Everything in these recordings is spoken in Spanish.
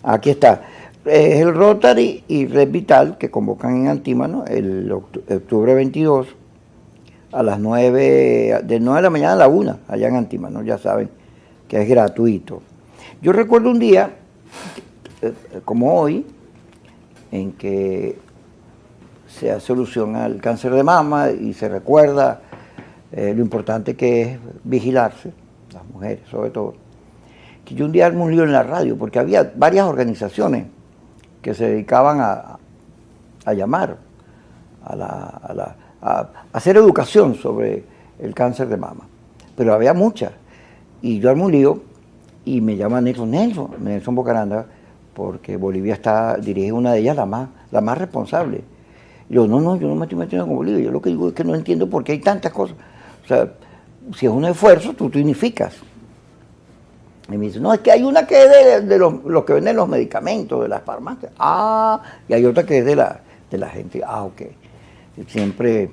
Aquí está. Es el Rotary y Red Vital que convocan en Antímano el octubre 22 a las 9, de 9 de la mañana a la 1, allá en Antímano, ya saben que es gratuito. Yo recuerdo un día, como hoy, en que se hace alusión al cáncer de mama y se recuerda lo importante que es vigilarse, las mujeres sobre todo, que yo un día armé un lío en la radio, porque había varias organizaciones que se dedicaban a llamar, a hacer educación sobre el cáncer de mama. Pero había muchas. Y yo armé un lío y me llama Nelson Bocaranda, porque Bolivia dirige una de ellas, la más responsable. Y yo, no, yo no me estoy metiendo con Bolivia. Yo lo que digo es que no entiendo por qué hay tantas cosas. O sea, si es un esfuerzo, tú unificas. Y me dice, no, es que hay una que es de los que venden los medicamentos, de las farmacias. Y hay otra que es de la gente. Ok. Siempre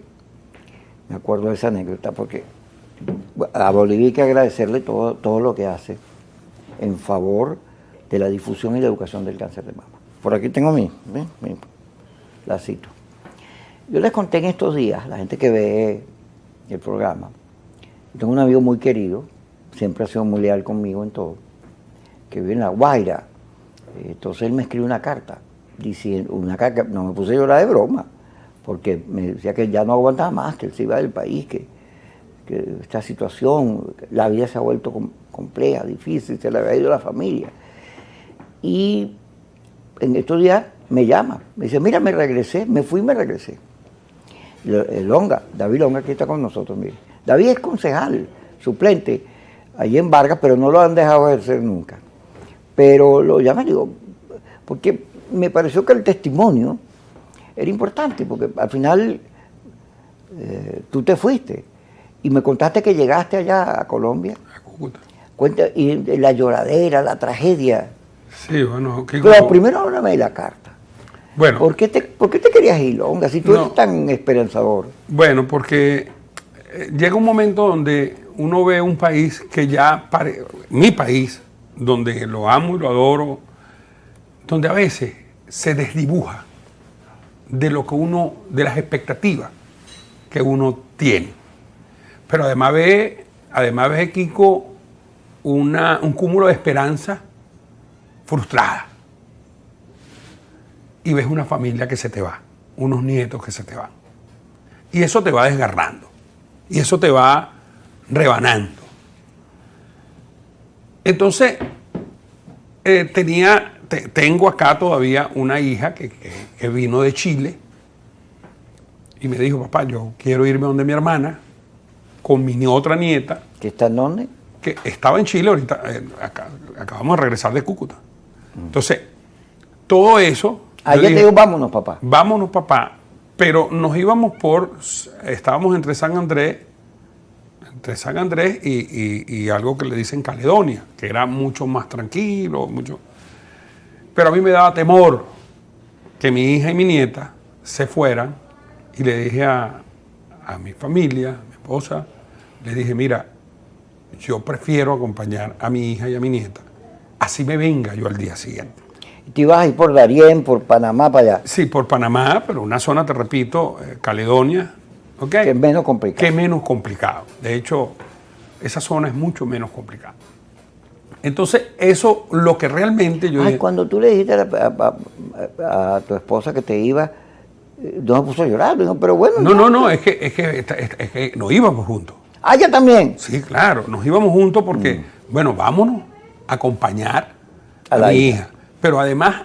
me acuerdo de esa anécdota porque a Bolivia hay que agradecerle todo lo que hace en favor de la difusión y la educación del cáncer de mama. Por aquí tengo la cito. Yo les conté en estos días, la gente que ve el programa, tengo un amigo muy querido, siempre ha sido muy leal conmigo en todo, que vive en La Guaira. Entonces él me escribe una carta, diciendo, no me puse a llorar de broma, porque me decía que ya no aguantaba más, que él se iba del país, que esta situación, la vida se ha vuelto compleja, difícil, se le había ido la familia. Y en estos días me llama, me dice, mira, me regresé, me fui y me regresé. David Longa, que está con nosotros, mire. David es concejal, suplente, allí en Vargas, pero no lo han dejado ejercer nunca. Pero lo llamé, digo, porque me pareció que el testimonio era importante, porque al final tú te fuiste y me contaste que llegaste allá a Colombia. A Cúcuta. Cuenta, y la lloradera, la tragedia. Sí, bueno. Pero primero háblame de la carta. Bueno. ¿Por qué te querías ir, Longa, si tú eres tan esperanzador? Bueno, porque llega un momento donde uno ve un país que ya, mi país, donde lo amo y lo adoro, donde a veces se desdibuja de lo que de las expectativas que uno tiene. Pero además ve, Kiko, un cúmulo de esperanza frustrada. Y ves una familia que se te va, unos nietos que se te van. Y eso te va desgarrando. Y eso te va rebanando. Entonces, tengo acá todavía una hija que vino de Chile y me dijo, papá, yo quiero irme donde mi hermana con mi otra nieta. ¿Que está en dónde? Que estaba en Chile ahorita, acabamos de regresar de Cúcuta. Entonces, todo eso... Ayer te digo, vámonos, papá. Vámonos, papá. Pero nos íbamos estábamos entre San Andrés y algo que le dicen Caledonia, que era mucho más tranquilo, Pero a mí me daba temor que mi hija y mi nieta se fueran, y le dije a mi familia, a mi esposa, le dije, mira, yo prefiero acompañar a mi hija y a mi nieta, así me venga yo al día siguiente. ¿Te ibas a ir por Darién, por Panamá, para allá? Sí, por Panamá, pero una zona, te repito, Caledonia, ¿ok? Que es menos complicado. Que es menos complicado. De hecho, esa zona es mucho menos complicada. Entonces, eso, lo que realmente yo... Cuando tú le dijiste a tu esposa que te iba, no me puso a llorar, dijo, pero bueno... No, es que nos íbamos juntos. ¿Ya también? Sí, claro, nos íbamos juntos porque, bueno, vámonos a acompañar a mi hija. Pero además,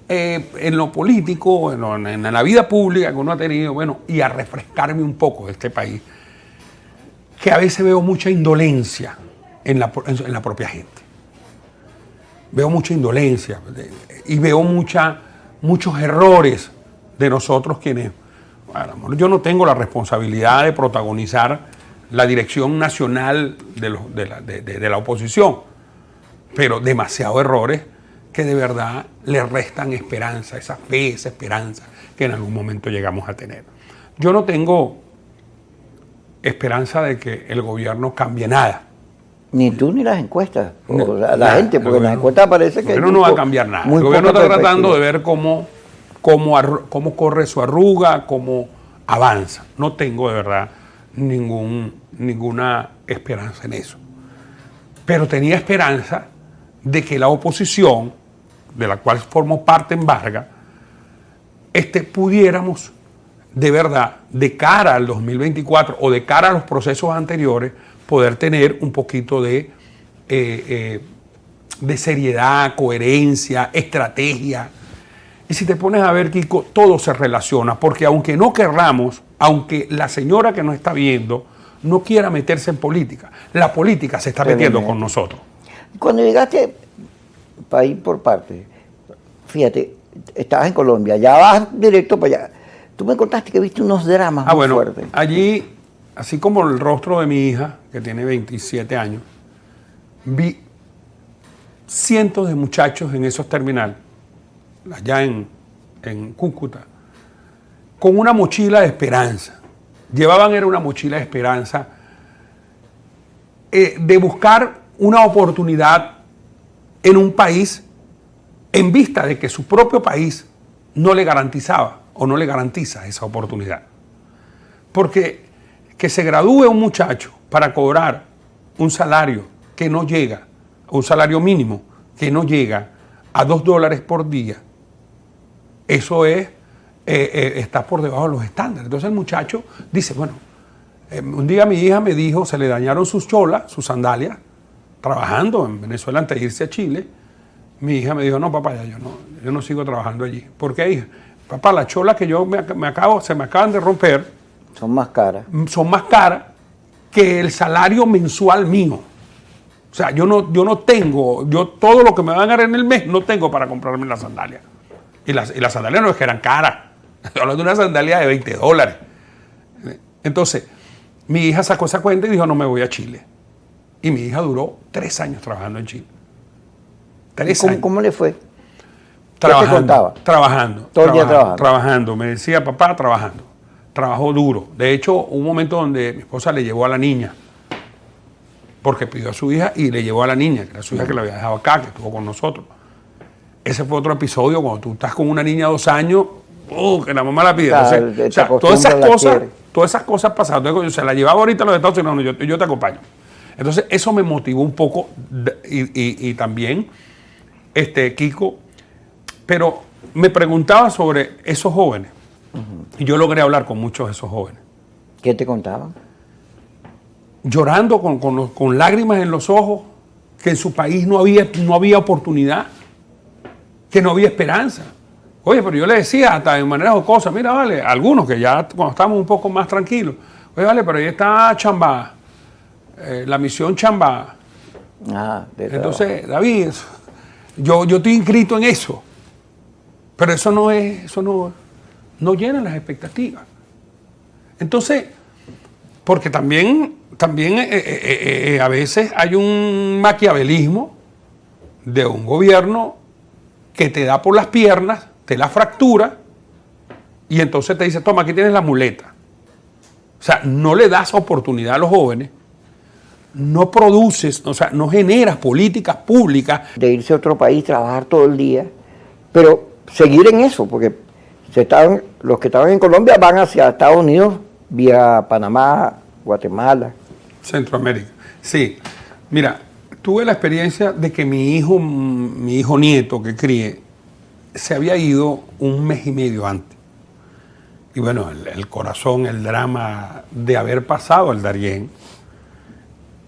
en lo político, en la vida pública que uno ha tenido, bueno, y a refrescarme un poco de este país, que a veces veo mucha indolencia en la propia gente. Veo mucha indolencia y veo muchos errores de nosotros quienes... Bueno, yo no tengo la responsabilidad de protagonizar la dirección nacional de la oposición, pero demasiados errores que de verdad le restan esperanza, esa fe, esa esperanza que en algún momento llegamos a tener. Yo no tengo esperanza de que el gobierno cambie nada. Ni tú ni las encuestas, o No, la gente, porque en las encuestas parece que... El gobierno no va a cambiar nada. El gobierno está tratando de ver cómo corre su arruga, cómo avanza. No tengo de verdad ninguna esperanza en eso. Pero tenía esperanza de que la oposición, de la cual formó parte en Vargas, pudiéramos de verdad, de cara al 2024 o de cara a los procesos anteriores, poder tener un poquito de seriedad, coherencia, estrategia. Y si te pones a ver, Kiko, todo se relaciona, porque aunque no querramos, aunque la señora que nos está viendo no quiera meterse en política, la política se está metiendo con nosotros. Cuando llegaste, país por parte, fíjate, estabas en Colombia, ya vas directo para allá. Tú me contaste que viste unos dramas muy fuertes. Allí, así como el rostro de mi hija, que tiene 27 años, vi cientos de muchachos en esos terminales, allá en Cúcuta, con una mochila de esperanza. Era una mochila de esperanza, de buscar una oportunidad en un país en vista de que su propio país no le garantizaba o no le garantiza esa oportunidad. Porque que se gradúe un muchacho para cobrar un salario que no llega, un salario mínimo que no llega a $2 por día, eso está por debajo de los estándares. Entonces el muchacho dice, bueno, un día mi hija me dijo, se le dañaron sus cholas, sus sandalias, trabajando en Venezuela antes de irse a Chile. Mi hija me dijo, no, papá, yo no sigo trabajando allí. ¿Por qué, hija? Papá, las cholas que se me acaban de romper son más caras. Son más caras que el salario mensual mío. O sea, yo no tengo, todo lo que me van a dar en el mes no tengo para comprarme las sandalias. Y las sandalias no es que eran caras. Estoy hablando de una sandalia de $20. Entonces, mi hija sacó esa cuenta y dijo, no me voy a Chile. Y mi hija duró 3 años trabajando en Chile. 3 años. ¿Cómo le fue? Trabajando, ¿Qué te contaba? Trabajando. Todo el día trabajando. Trabajando. Me decía, papá, trabajando. Trabajó duro. De hecho, hubo un momento donde mi esposa le llevó a la niña, porque pidió a su hija y le llevó a la niña, que era su hija que la había dejado acá, que estuvo con nosotros. Ese fue otro episodio, cuando tú estás con una niña de 2 años, que la mamá la pide. Entonces, o sea, todas esas cosas pasaron. Entonces, se la llevaba ahorita a los Estados Unidos, no, yo te acompaño. Entonces, eso me motivó un poco y también, Kiko, pero me preguntaba sobre esos jóvenes. Y yo logré hablar con muchos de esos jóvenes. ¿Qué te contaban? Llorando con lágrimas en los ojos, que en su país no había oportunidad, que no había esperanza. Oye, pero yo le decía hasta de manera jocosa, mira, vale, algunos que ya cuando estábamos un poco más tranquilos, oye, vale, pero ahí está Chambá, la misión Chambá. Entonces, David, yo estoy inscrito en eso, pero eso no llena las expectativas. Entonces, porque también a veces hay un maquiavelismo de un gobierno que te da por las piernas, te la fractura y entonces te dice, toma, aquí tienes la muleta. O sea, no le das oportunidad a los jóvenes, no produces, o sea, no generas políticas públicas. De irse a otro país, trabajar todo el día, pero seguir en eso, porque los que estaban en Colombia van hacia Estados Unidos vía Panamá, Guatemala. Centroamérica. Sí. Mira, tuve la experiencia de que mi hijo nieto que crié se había ido 1 mes y medio antes. Y bueno, el corazón, el drama de haber pasado el Darién.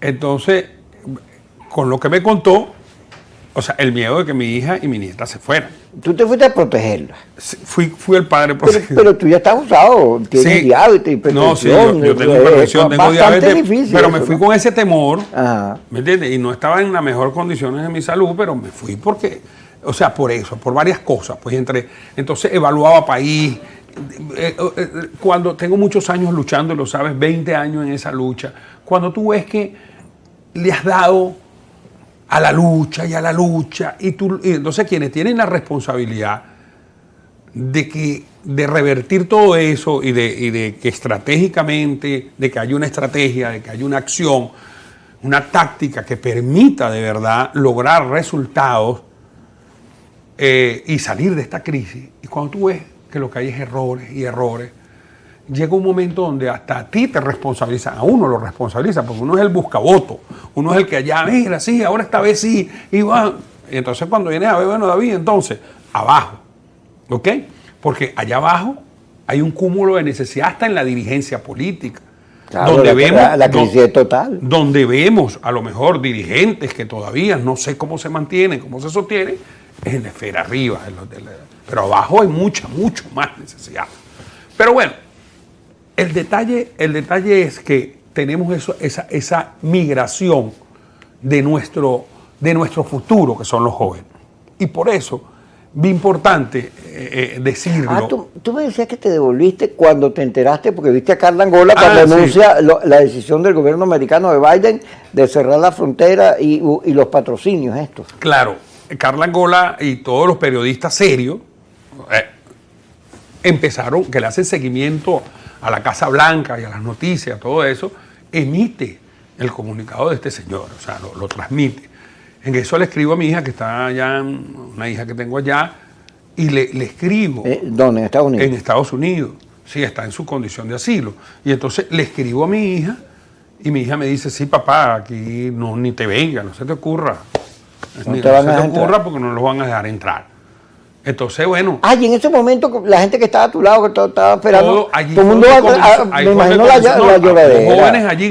Entonces, con lo que me contó, o sea, el miedo de que mi hija y mi nieta se fueran. Tú te fuiste a protegerla. Fui el padre protegido. Pero tú ya estás usado, tienes diabetes, hipertensión. No, sí, yo tengo hipertensión, tengo diabetes, difícil pero eso, me fui ¿no? con ese temor, Ajá. ¿me entiendes? Y no estaba en las mejores condiciones de mi salud, pero me fui porque, o sea, por eso, por varias cosas. Pues entonces evaluaba país. Cuando tengo muchos años luchando, lo sabes, 20 años en esa lucha, cuando tú ves que le has dado a la lucha y entonces quienes tienen la responsabilidad de revertir todo eso y de que estratégicamente, de que haya una estrategia, de que haya una acción, una táctica que permita de verdad lograr resultados y salir de esta crisis. Y cuando tú ves que lo que hay es errores y errores, llega un momento donde hasta a ti te responsabilizan, a uno lo responsabilizan, porque uno es el buscavoto, uno es el que allá, mira, sí, ahora esta vez sí, y va. Y entonces cuando vienes a ver, bueno, David, entonces, abajo, ¿ok? Porque allá abajo hay un cúmulo de necesidad hasta en la dirigencia política. Claro, donde vemos la crisis es total. Donde vemos a lo mejor dirigentes que todavía no sé cómo se mantienen, cómo se sostienen, es en la esfera arriba. Pero abajo hay mucho más necesidad. Pero bueno, el detalle es que tenemos esa migración de nuestro futuro, que son los jóvenes. Y por eso es importante decirlo. Tú me decías que te devolviste cuando te enteraste, porque viste a Carla Angola cuando anuncia la decisión del gobierno americano de Biden de cerrar la frontera y los patrocinios estos. Claro, Carla Angola y todos los periodistas serios empezaron, que le hacen seguimiento a la Casa Blanca y a las noticias, todo eso, emite el comunicado de este señor, o sea, lo transmite. En eso le escribo a mi hija, que está allá, una hija que tengo allá, y le escribo. ¿Dónde? ¿En Estados Unidos? En Estados Unidos. Sí, está en su condición de asilo. Y entonces le escribo a mi hija, y mi hija me dice, sí, papá, aquí no, ni te venga, no se te ocurra. No se te ocurra porque no los van a dejar entrar. Entonces, bueno. Y en ese momento la gente que estaba a tu lado, que todo estaba esperando, todo el mundo me imagino la lloradera. Los jóvenes allí,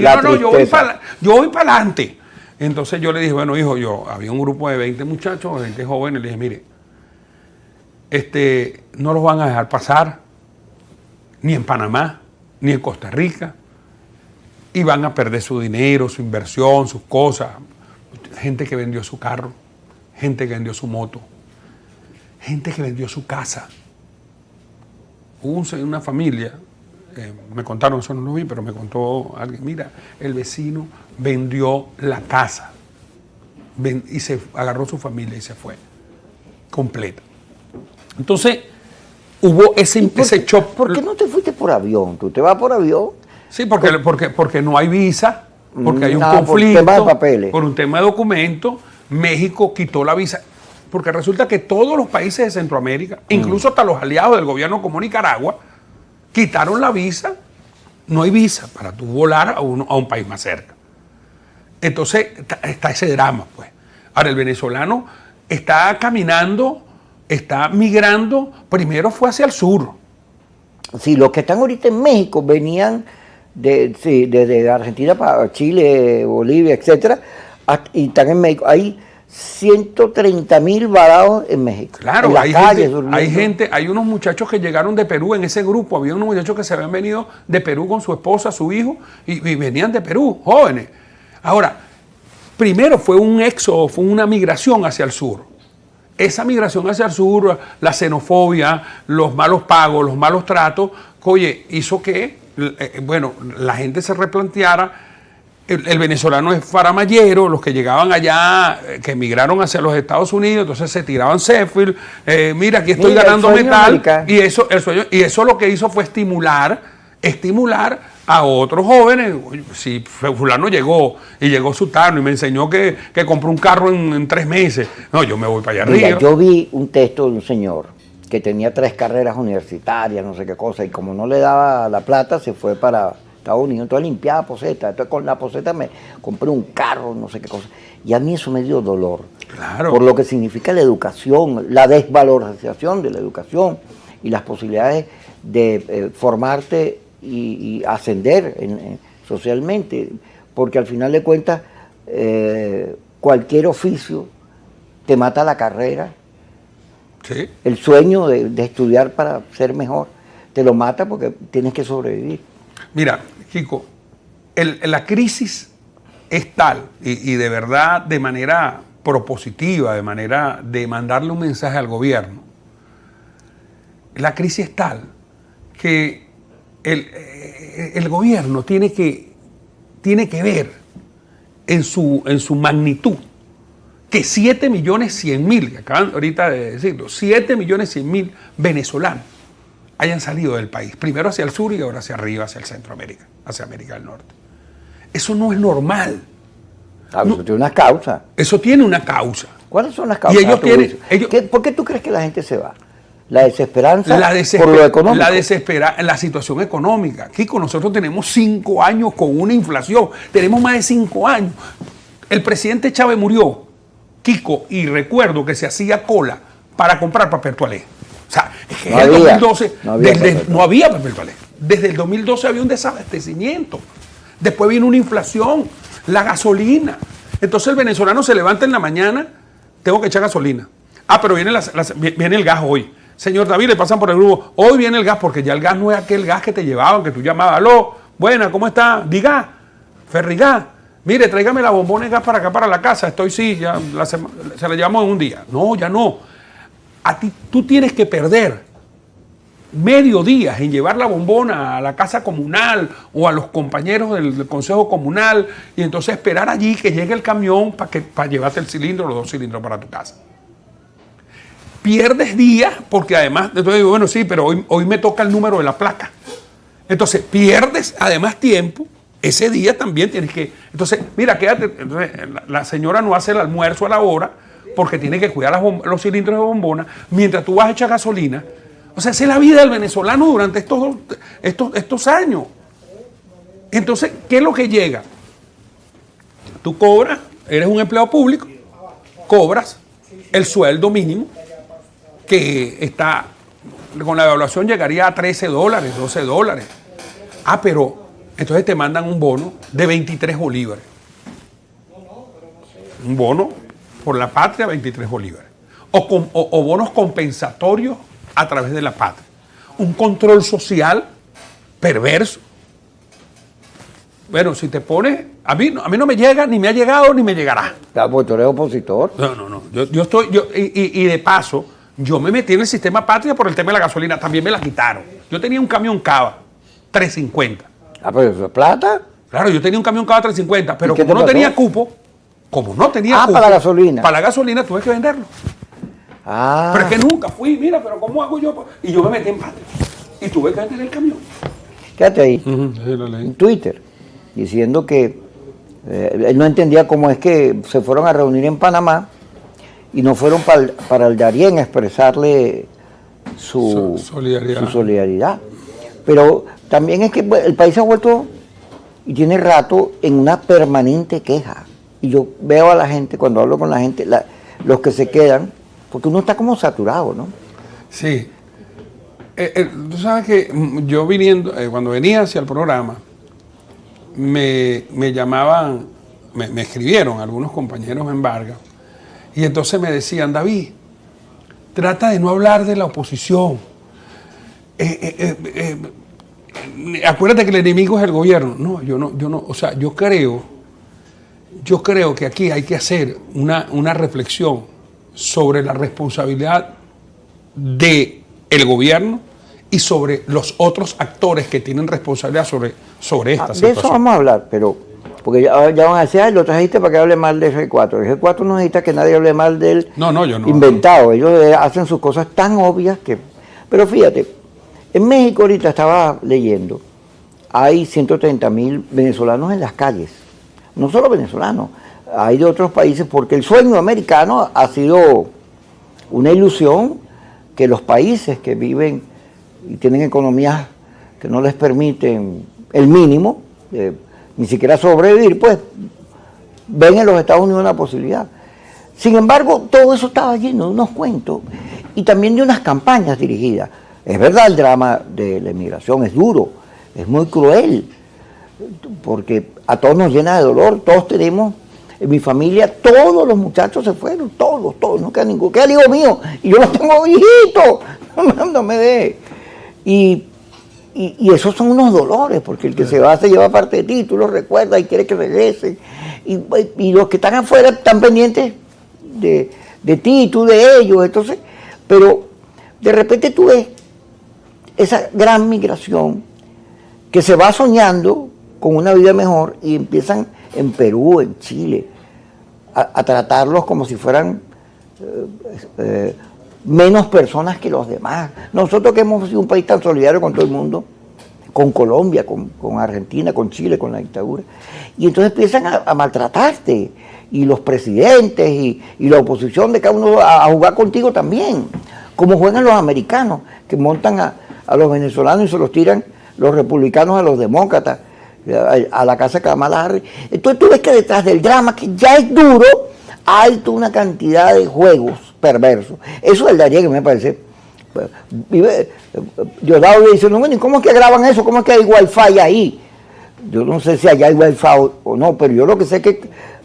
yo voy para adelante. Entonces yo le dije, bueno, hijo, había un grupo de 20 muchachos, 20 jóvenes, le dije, mire, no los van a dejar pasar, ni en Panamá, ni en Costa Rica, y van a perder su dinero, su inversión, sus cosas. Gente que vendió su carro, gente que vendió su moto, gente que vendió su casa. Hubo una familia, me contaron, eso no lo vi, pero me contó alguien, mira, el vecino vendió la casa y se agarró su familia y se fue, completa. Entonces, hubo ese shock. ¿Por qué no te fuiste por avión? ¿Tú te vas por avión? Sí, porque no hay visa, porque hay un conflicto. Por un tema de papeles. Por un tema de documentos. México quitó la visa. Porque resulta que todos los países de Centroamérica, incluso hasta los aliados del gobierno como Nicaragua, quitaron la visa. No hay visa para tú volar a un país más cerca. Entonces está ese drama, pues. Ahora, el venezolano está caminando, está migrando, primero fue hacia el sur. Sí, los que están ahorita en México venían desde Argentina para Chile, Bolivia, etcétera, y están en México. Hay 130,000 varados en México. Claro, hay unos muchachos que llegaron de Perú en ese grupo. Había unos muchachos que se habían venido de Perú con su esposa, su hijo, y venían de Perú, jóvenes. Ahora, primero fue un éxodo, fue una migración hacia el sur. Esa migración hacia el sur, la xenofobia, los malos pagos, los malos tratos, hizo que, la gente se replanteara. El venezolano es faramayero, los que llegaban allá, que emigraron hacia los Estados Unidos, entonces se tiraban Sheffield, mira, aquí estoy ganando metal, y eso lo que hizo fue estimular a otros jóvenes. Si fulano llegó sutano y me enseñó que compró un carro en 3 meses, no, yo me voy para allá arriba. Mira, yo vi un texto de un señor que tenía 3 carreras universitarias, no sé qué cosa, y como no le daba la plata, se fue para Estados Unidos, entonces limpiaba poseta, entonces con la poseta me compré un carro, no sé qué cosa, y a mí eso me dio dolor, claro, por lo que significa la educación, la desvalorización de la educación y las posibilidades de formarte y ascender socialmente, porque al final de cuentas cualquier oficio te mata la carrera, ¿sí? El sueño de estudiar para ser mejor, te lo mata porque tienes que sobrevivir. Mira, Kiko, la crisis es tal, y de verdad de manera propositiva, de manera de mandarle un mensaje al gobierno, la crisis es tal que el gobierno tiene que ver en su magnitud que 7.100.000, que acaban ahorita de decirlo, 7.100.000 venezolanos hayan salido del país, primero hacia el sur y ahora hacia arriba, hacia el Centroamérica, hacia América del Norte. Eso no es normal. Claro, eso tiene una causa. Eso tiene una causa. ¿Cuáles son las causas? Y ellos tienen... ¿Por qué tú crees que la gente se va? La desesperanza por lo económico. La situación económica. Kiko, nosotros tenemos 5 años con una inflación. Tenemos más de 5 años. El presidente Chávez murió, Kiko, y recuerdo que se hacía cola para comprar papel toalé. O sea, es que en el 2012 no había papel toalé. Desde el 2012 había un desabastecimiento. Después vino una inflación, la gasolina. Entonces el venezolano se levanta en la mañana, tengo que echar gasolina. Ah, pero viene el gas hoy. Señor David, le pasan por el grupo, hoy viene el gas, porque ya el gas no es aquel gas que te llevaban, que tú llamabas, aló, buena, ¿cómo está? Diga, Ferrigás, mire, tráigame la bombona de gas para acá, para la casa, se la llevamos en un día. No, ya no. Tú tienes que perder medio día en llevar la bombona a la casa comunal o a los compañeros del consejo comunal y entonces esperar allí que llegue el camión para llevarte el cilindro, los 2 cilindros para tu casa. Pierdes días porque además, entonces digo, bueno, sí, pero hoy me toca el número de la placa. Entonces pierdes además tiempo, ese día también tienes que... Entonces, mira, quédate, entonces, la señora no hace el almuerzo a la hora porque tiene que cuidar los cilindros de bombona mientras tú vas a echar gasolina. O sea, esa es la vida del venezolano durante estos años. Entonces, ¿qué es lo que llega? Tú cobras, eres un empleado público, cobras el sueldo mínimo, que está, con la evaluación llegaría a $13, $12. Ah, pero entonces te mandan un bono de 23 bolívares. Un bono por la patria, 23 bolívares. O bonos compensatorios a través de la patria. Un control social perverso. Bueno, si te pones... A mí no me llega, ni me ha llegado, ni me llegará. Claro, porque tú eres opositor. No. Yo estoy... Y de paso, yo me metí en el sistema patria por el tema de la gasolina. También me la quitaron. Yo tenía un camión Cava, 350. Ah, pero eso es plata. Claro, yo tenía un camión Cava 350, pero como no tenía cupo... para la gasolina. Para la gasolina tuve que venderlo. Ah. Pero es que nunca fui, mira, pero ¿cómo hago yo? Y yo me metí en patria. Y tuve que vender el camión. Quédate ahí. En Twitter, diciendo que él no entendía cómo es que se fueron a reunir en Panamá y no fueron para el Darién a expresarle su solidaridad. Pero también es que el país se ha vuelto y tiene rato en una permanente queja. Y yo veo a la gente, cuando hablo con la gente, los que se quedan, porque uno está como saturado, ¿no? Sí. Tú sabes que yo cuando venía hacia el programa, me llamaban, me escribieron algunos compañeros en Vargas, y entonces me decían, David, trata de no hablar de la oposición. Acuérdate que el enemigo es el gobierno. No, yo no, o sea, yo creo que aquí hay que hacer una reflexión sobre la responsabilidad del gobierno y sobre los otros actores que tienen responsabilidad sobre esta situación. De eso vamos a hablar, pero porque ya van a decir, lo trajiste para que hable mal del G4. El G4 no necesita que nadie hable mal del yo no, inventado. Ellos hacen sus cosas tan obvias que... Pero fíjate, en México ahorita estaba leyendo, hay 130,000 venezolanos en las calles. No solo venezolanos, hay de otros países, porque el sueño americano ha sido una ilusión que los países que viven y tienen economías que no les permiten el mínimo, ni siquiera sobrevivir, pues ven en los Estados Unidos una posibilidad. Sin embargo, todo eso estaba lleno de unos cuentos y también de unas campañas dirigidas. Es verdad, el drama de la inmigración es duro, es muy cruel, porque a todos nos llena de dolor, todos tenemos, en mi familia, todos los muchachos se fueron, todos, no queda ninguno, queda el hijo mío, y yo los tengo viejitos, no me dé. Y esos son unos dolores, porque el que se va se lleva parte de ti, tú lo recuerdas y quieres que regresen, y los que están afuera están pendientes de ti y tú de ellos, entonces, pero de repente tú ves esa gran migración que se va soñando con una vida mejor y empiezan en Perú, en Chile, a tratarlos como si fueran menos personas que los demás. Nosotros que hemos sido un país tan solidario con todo el mundo, con Colombia, con Argentina, con Chile, con la dictadura. Y entonces empiezan a maltratarte, y los presidentes y la oposición de cada uno a jugar contigo también, como juegan los americanos, que montan a los venezolanos y se los tiran los republicanos a los demócratas, a la casa de Kamala Harris. Entonces tú ves que detrás del drama, que ya es duro, hay toda una cantidad de juegos perversos. Eso del Darién, que me parece. Diosdado le dice, no, bueno, ¿y cómo es que graban eso? ¿Cómo es que hay wifi ahí? Yo no sé si allá hay wifi o no, pero yo lo que sé es que,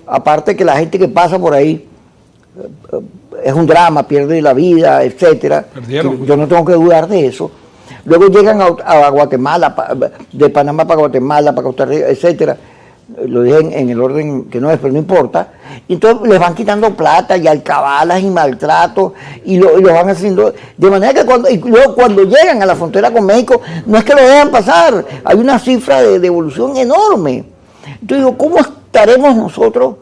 aparte que la gente que pasa por ahí es un drama, pierde la vida, etcétera. Yo no tengo que dudar de eso. Luego llegan a Guatemala, de Panamá para Guatemala, para Costa Rica, etcétera. Lo dije en el orden que no es, pero no importa. Y entonces les van quitando plata y alcabalas y maltratos y lo van haciendo. De manera que cuando llegan a la frontera con México, no es que lo dejan pasar, hay una cifra de devolución enorme. Entonces digo, ¿cómo estaremos nosotros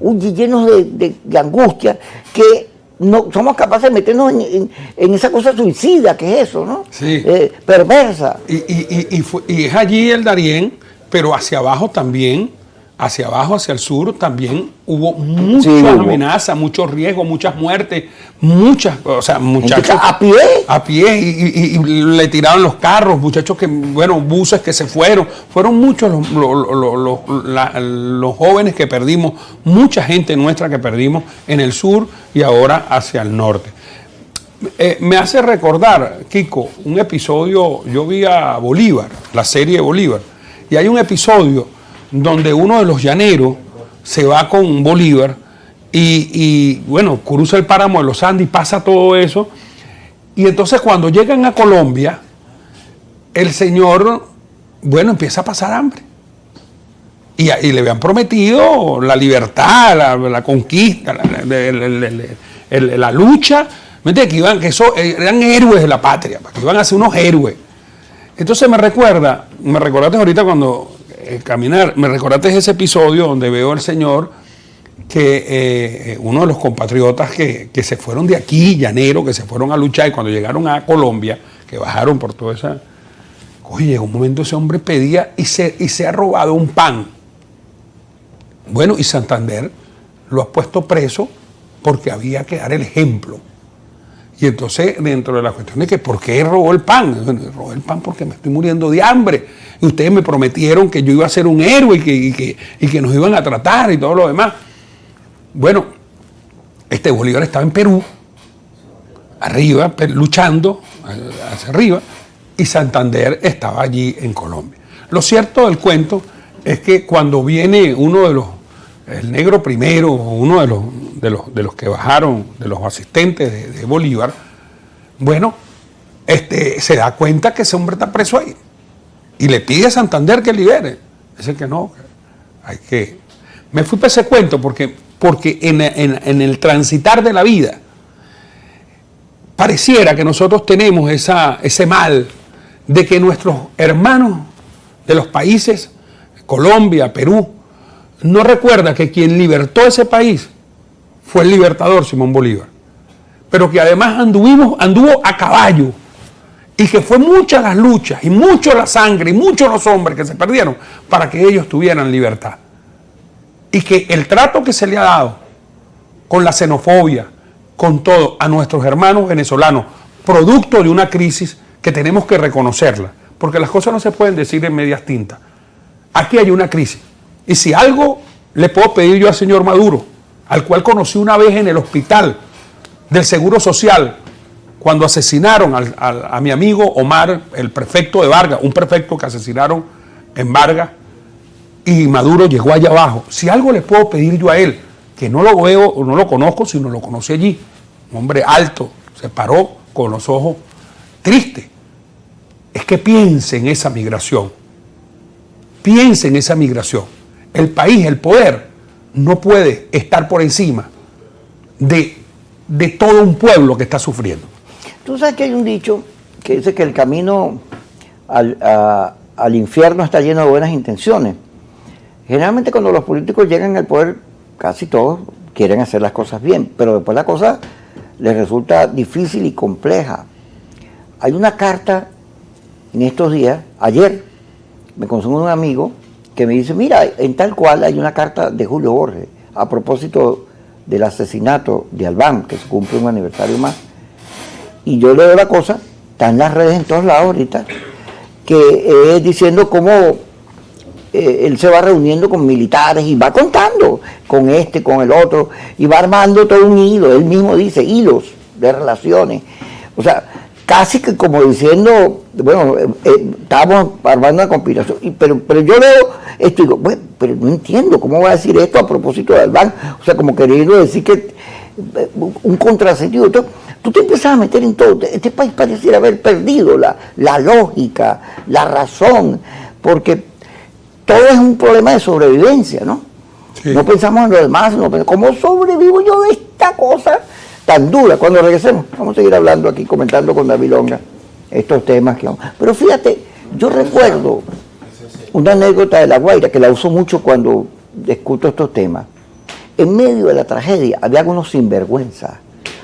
llenos de angustia que no somos capaces de meternos en esa cosa suicida que es eso, ¿no? Sí. Perversa. Y es allí el Darién, pero hacia abajo también, hacia abajo, hacia el sur, también hubo muchas amenazas, muchos riesgos, muchas muertes, muchachos a pie y le tiraron los carros, muchachos buses que se fueron muchos los jóvenes que perdimos, mucha gente nuestra que perdimos en el sur y ahora hacia el norte. Me hace recordar, Kiko, un episodio, yo vi a Bolívar, la serie Bolívar, y hay un episodio donde uno de los llaneros se va con Bolívar y cruza el páramo de los Andes y pasa todo eso. Y entonces cuando llegan a Colombia, el señor, empieza a pasar hambre. Y le habían prometido la libertad, la conquista, la lucha. ¿Me entiendes? Que eran héroes de la patria, que iban a ser unos héroes. Entonces me recordaste ahorita cuando me recordaste ese episodio donde veo al señor que uno de los compatriotas que se fueron de aquí, llanero, que se fueron a luchar y cuando llegaron a Colombia, que bajaron por toda esa... Oye, en un momento ese hombre pedía y se ha robado un pan. Bueno, y Santander lo ha puesto preso porque había que dar el ejemplo. Y entonces, dentro de la cuestión de que ¿por qué robó el pan? Bueno, robó el pan porque me estoy muriendo de hambre. Y ustedes me prometieron que yo iba a ser un héroe y que nos iban a tratar y todo lo demás. Bueno, Bolívar estaba en Perú, arriba, luchando hacia arriba, y Santander estaba allí en Colombia. Lo cierto del cuento es que cuando viene el negro primero, uno de los que bajaron, de los asistentes de Bolívar, se da cuenta que ese hombre está preso ahí y le pide a Santander que libere. Dice que no, me fui para ese cuento porque en el transitar de la vida pareciera que nosotros tenemos ese mal de que nuestros hermanos de los países, Colombia, Perú, no recuerda que quien libertó ese país fue el libertador Simón Bolívar, pero que además anduvo a caballo y que fue muchas las luchas y mucho la sangre y muchos los hombres que se perdieron para que ellos tuvieran libertad. Y que el trato que se le ha dado con la xenofobia, con todo, a nuestros hermanos venezolanos, producto de una crisis que tenemos que reconocerla, porque las cosas no se pueden decir en medias tintas. Aquí hay una crisis. Y si algo le puedo pedir yo al señor Maduro, al cual conocí una vez en el hospital del Seguro Social, cuando asesinaron a mi amigo Omar, el prefecto de Vargas, un prefecto que asesinaron en Vargas, y Maduro llegó allá abajo. Si algo le puedo pedir yo a él, que no lo veo o no lo conozco, sino lo conocí allí, un hombre alto, se paró con los ojos tristes, es que piense en esa migración. Piense en esa migración. El país, el poder, no puede estar por encima de todo un pueblo que está sufriendo. Tú sabes que hay un dicho que dice que el camino al infierno está lleno de buenas intenciones. Generalmente cuando los políticos llegan al poder, casi todos quieren hacer las cosas bien, pero después la cosa les resulta difícil y compleja. Hay una carta en estos días, ayer, me consume un amigo que me dice, mira, en tal cual hay una carta de Julio Borges a propósito del asesinato de Albán, que se cumple un aniversario más. Y yo leo la cosa, está en las redes en todos lados ahorita, que es diciendo cómo él se va reuniendo con militares y va contando con este, con el otro, y va armando todo un hilo, él mismo dice, hilos de relaciones. O sea, casi que como diciendo, bueno, estábamos armando una conspiración, pero yo leo esto y digo, bueno, pero no entiendo cómo va a decir esto a propósito de Albán, o sea, como queriendo decir que un contrasentido. Entonces, tú te empiezas a meter en todo, este país pareciera haber perdido la lógica, la razón, porque todo es un problema de sobrevivencia, ¿no? Sí. No pensamos en lo demás, no pensamos, ¿cómo sobrevivo yo de esta cosa tan dura? Cuando regresemos, vamos a seguir hablando aquí, comentando con David Longa estos temas que vamos. Pero fíjate, yo recuerdo una anécdota de La Guaira, que la uso mucho cuando discuto estos temas. En medio de la tragedia había algunos sinvergüenzas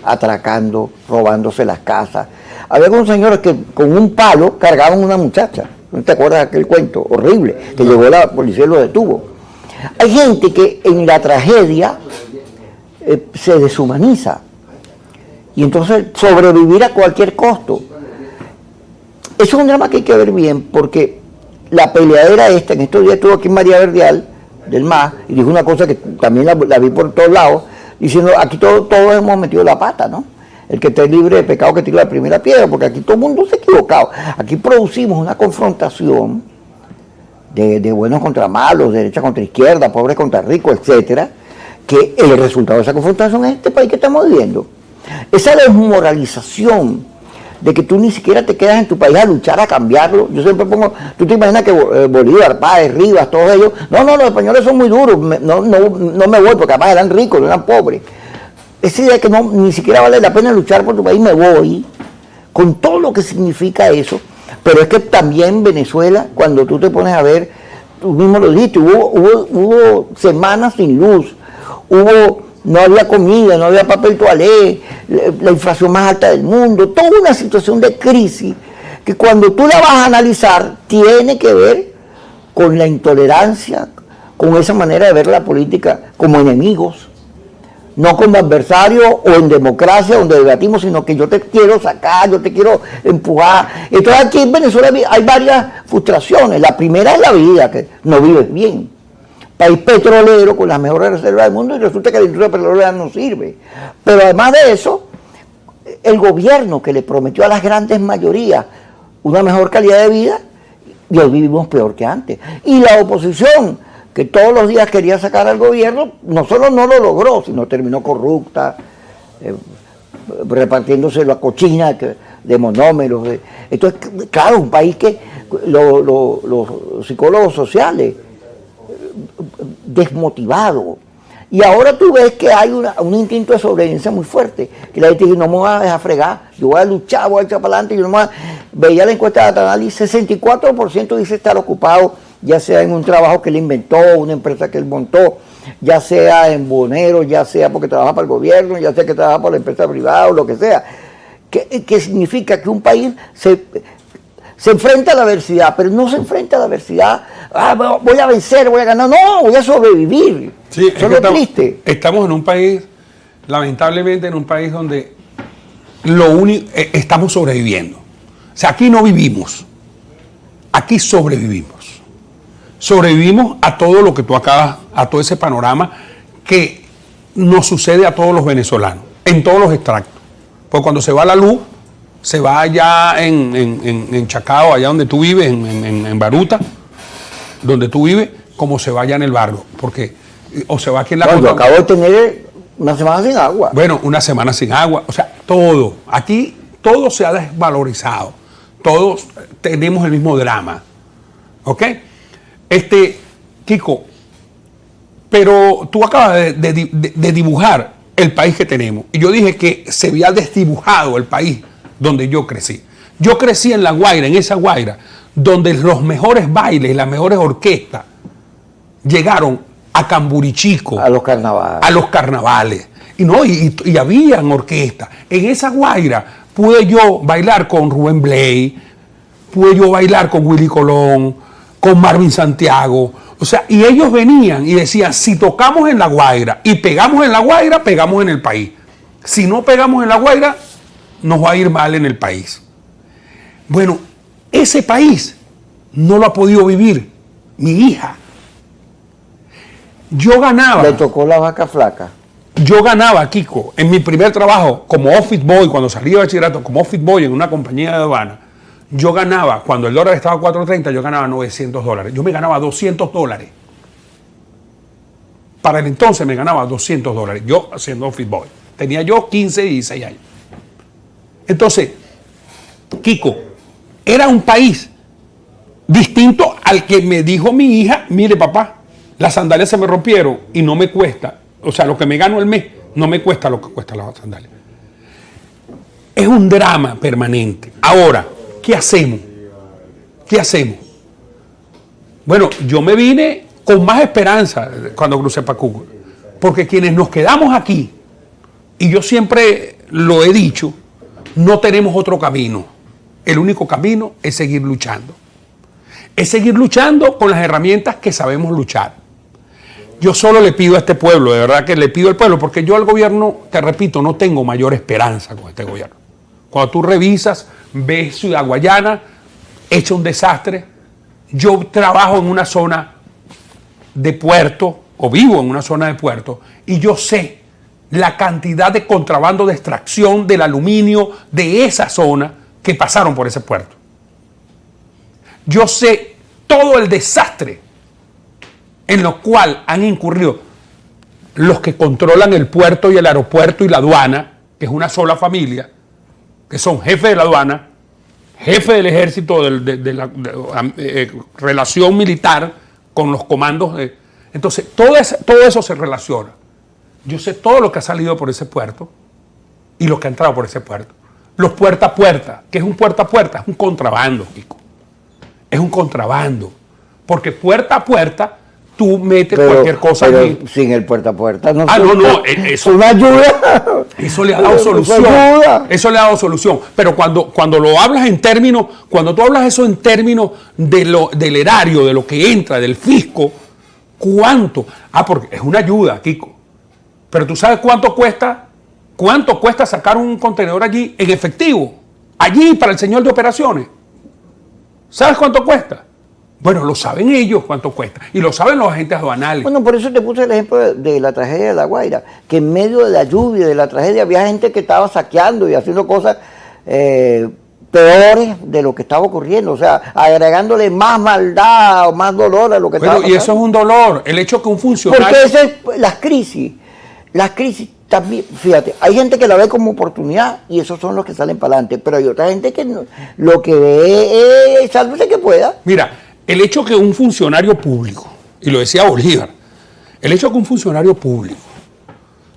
atracando, robándose las casas. Había algunos señores que con un palo cargaban una muchacha. ¿No te acuerdas de aquel cuento horrible? Que llegó la policía y lo detuvo. Hay gente que en la tragedia se deshumaniza. Y entonces sobrevivir a cualquier costo. Eso es un drama que hay que ver bien, porque la peleadera esta, en estos días estuvo aquí María Verdial, del MAS, y dijo una cosa que también la vi por todos lados, diciendo, aquí todos hemos metido la pata, ¿no? El que esté libre de pecado que tire la primera piedra, porque aquí todo el mundo se ha equivocado. Aquí producimos una confrontación de buenos contra malos, derecha contra izquierda, pobres contra ricos, etcétera, que el resultado de esa confrontación es este país que estamos viviendo. Esa desmoralización de que tú ni siquiera te quedas en tu país a luchar a cambiarlo. Yo siempre pongo, tú te imaginas que Bolívar, Páez, Rivas, todos ellos, no, los españoles son muy duros, no me voy, porque además eran ricos, no eran pobres. Esa idea de que ni siquiera vale la pena luchar por tu país, me voy, con todo lo que significa eso. Pero es que también Venezuela, cuando tú te pones a ver, tú mismo lo dijiste, hubo semanas sin luz, no había comida, no había papel toalé, la inflación más alta del mundo, toda una situación de crisis que cuando tú la vas a analizar tiene que ver con la intolerancia, con esa manera de ver la política como enemigos, no como adversarios o en democracia donde debatimos, sino que yo te quiero sacar, yo te quiero empujar. Entonces aquí en Venezuela hay varias frustraciones. La primera es la vida, que no vives bien. País petrolero con las mejores reservas del mundo y resulta que la industria petrolera no sirve. Pero además de eso, el gobierno que le prometió a las grandes mayorías una mejor calidad de vida, y hoy vivimos peor que antes. Y la oposición, que todos los días quería sacar al gobierno, no solo no lo logró, sino terminó corrupta, repartiéndose la cochina de monómeros. Entonces, claro, un país que los psicólogos sociales desmotivado. Y ahora tú ves que hay un instinto de sobrevivencia muy fuerte, que la gente dice, no me voy a dejar fregar, yo voy a luchar, voy a echar para adelante. Veía la encuesta de Atanal y 64% dice estar ocupado, ya sea en un trabajo que él inventó, una empresa que él montó, ya sea en Bonero, ya sea porque trabaja para el gobierno, ya sea que trabaja para la empresa privada o lo que sea. Que significa que un país se enfrenta a la adversidad, pero no se enfrenta a la adversidad, voy a vencer, voy a ganar, no, voy a sobrevivir. Sí, eso es lo triste. Estamos en un país, lamentablemente en un país donde estamos sobreviviendo. O sea, aquí no vivimos, aquí sobrevivimos. Sobrevivimos a todo lo que tú acabas, a todo ese panorama que nos sucede a todos los venezolanos, en todos los extractos. Pues cuando se va la luz, se va allá en Chacao, allá donde tú vives, en Baruta, donde tú vives, como se va allá en el barrio. Porque, o se va aquí en la... Yo acabo de tener una semana sin agua. Bueno, una semana sin agua. O sea, todo. Aquí todo se ha desvalorizado. Todos tenemos el mismo drama. ¿Ok? Kiko, pero tú acabas de dibujar el país que tenemos. Y yo dije que se había desdibujado el país donde yo crecí. Yo crecí en La Guaira, en esa Guaira, donde los mejores bailes, las mejores orquestas llegaron a Camburichico. A los carnavales. A los carnavales. Y habían orquestas. En esa Guaira pude yo bailar con Rubén Blades, pude yo bailar con Willy Colón, con Marvin Santiago. O sea, y ellos venían y decían, si tocamos en La Guaira y pegamos en La Guaira, pegamos en el país. Si no pegamos en La Guaira, nos va a ir mal en el país. Bueno, ese país no lo ha podido vivir mi hija. Yo ganaba. Le tocó la vaca flaca. Yo ganaba, Kiko, en mi primer trabajo como office boy, cuando salí de bachillerato, como office boy en una compañía de aduana, yo ganaba, cuando el dólar estaba a 4.30, yo ganaba $900. Yo me ganaba $200. Para el entonces me ganaba $200, yo haciendo office boy. Tenía yo 15 y 16 años. Entonces, Kiko, era un país distinto al que me dijo mi hija, mire papá, las sandalias se me rompieron y no me cuesta, o sea, lo que me gano el mes no me cuesta lo que cuesta las sandalias. Es un drama permanente. Ahora, ¿qué hacemos? ¿Qué hacemos? Bueno, yo me vine con más esperanza cuando crucé para Cuba, porque quienes nos quedamos aquí, y yo siempre lo he dicho, no tenemos otro camino. El único camino es seguir luchando. Es seguir luchando con las herramientas que sabemos luchar. Yo solo le pido a este pueblo, de verdad que le pido al pueblo, porque yo al gobierno, te repito, no tengo mayor esperanza con este gobierno. Cuando tú revisas, ves Ciudad Guayana, hecho un desastre. Yo trabajo en una zona de puerto, o vivo en una zona de puerto, y yo sé la cantidad de contrabando de extracción del aluminio de esa zona que pasaron por ese puerto. Yo sé todo el desastre en lo cual han incurrido los que controlan el puerto y el aeropuerto y la aduana, que es una sola familia, que son jefe de la aduana, jefe del ejército, de la relación militar con los comandos. Entonces, todo eso se relaciona. Yo sé todo lo que ha salido por ese puerto y lo que ha entrado por ese puerto. Los puerta a puerta. ¿Qué es un puerta a puerta? Es un contrabando, Kiko. Es un contrabando. Porque puerta a puerta tú metes cualquier cosa pero allí. Sin el puerta a puerta. No, eso, una ayuda. Eso le ha dado solución. Eso le ha dado solución. Pero cuando lo hablas en términos, cuando tú hablas eso en términos del erario, de lo que entra, del fisco, ¿cuánto? Porque es una ayuda, Kiko. Pero tú sabes cuánto cuesta sacar un contenedor allí en efectivo, allí para el señor de operaciones. ¿Sabes cuánto cuesta? Bueno, lo saben ellos cuánto cuesta y lo saben los agentes aduanales. Bueno, por eso te puse el ejemplo de la tragedia de La Guaira, que en medio de la lluvia, de la tragedia, había gente que estaba saqueando y haciendo cosas peores de lo que estaba ocurriendo, o sea, agregándole más maldad o más dolor a lo que estaba pasando. Y eso es un dolor, el hecho que un funcionario... Porque las crisis también, fíjate, hay gente que la ve como oportunidad y esos son los que salen para adelante, pero hay otra gente que no, lo que ve es sálvese que pueda. Mira, el hecho que un funcionario público, y lo decía Bolívar, el hecho que un funcionario público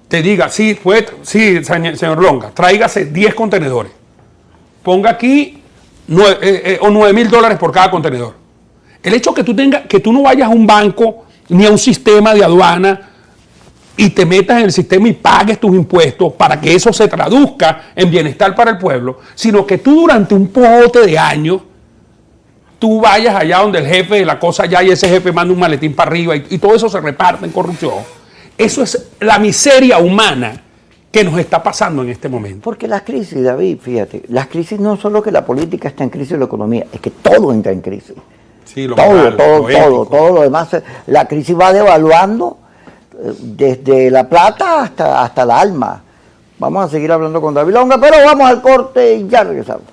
te diga, sí, señor Longa, tráigase 10 contenedores, ponga aquí $9,000 por cada contenedor. El hecho que tú no vayas a un banco ni a un sistema de aduana y te metas en el sistema y pagues tus impuestos para que eso se traduzca en bienestar para el pueblo, sino que tú durante un pote de años, tú vayas allá donde el jefe de la cosa allá y ese jefe manda un maletín para arriba y todo eso se reparte en corrupción. Eso es la miseria humana que nos está pasando en este momento. Porque las crisis, David, fíjate, las crisis no solo que la política está en crisis o la economía, es que todo entra en crisis. Sí, todo lo demás. La crisis va devaluando desde la plata hasta el alma. Vamos a seguir hablando con David Longa, pero vamos al corte y ya regresamos.